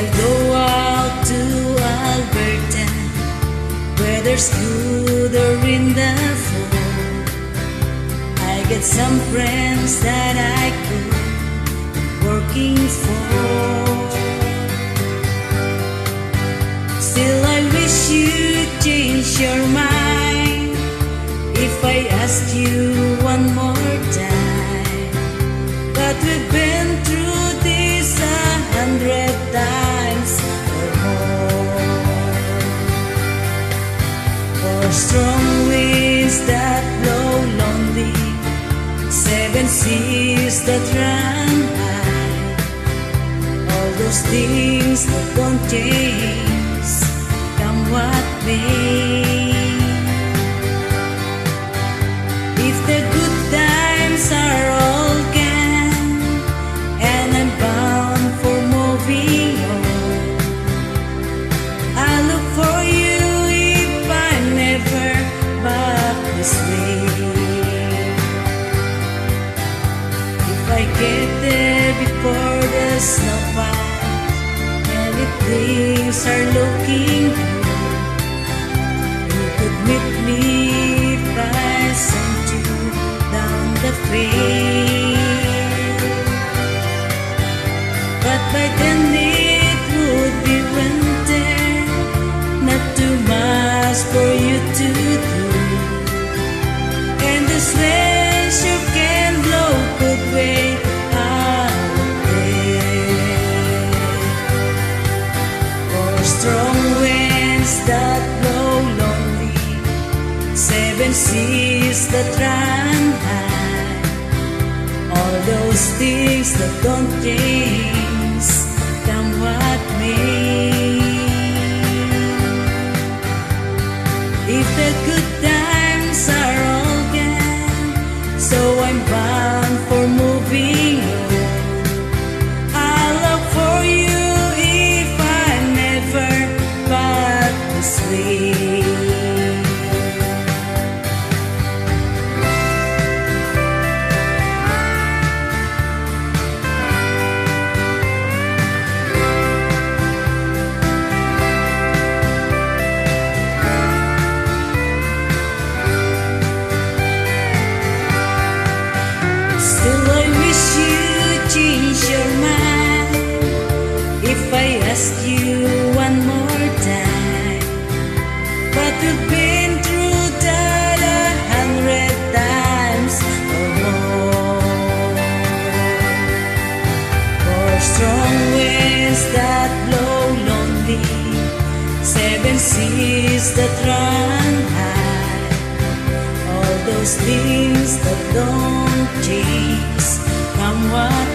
I'll go out to Alberta, where there's good or in the fall. I get some friends that I could working for. Still I wish you'd change your mind if I asked you one more time. But we've been through this 100 times or more. For strong winds that blow lonely, 7 seas that run high, all those things that don't change, come what may. If the good times are all gone and I'm bound for moving on, I look for you if I'm never back this way. If I get there before the snow falls and if things are looking good, you could meet me if I sent you down the field. But by then it would be winter, not too much for you to do, and the wind you can blow could wait out there. For strong winds that blow lonely, 7 seas that run high, all those things that don't change, come what may. If the good times are all gone, so I'm bound for moving on, I'll look for you if I never back this way. Still I wish you'd change your mind if I ask you one more time. But we've been through that 100 times or more. For strong winds that blow lonely, 7 seas that run high, all those things that don't change, come what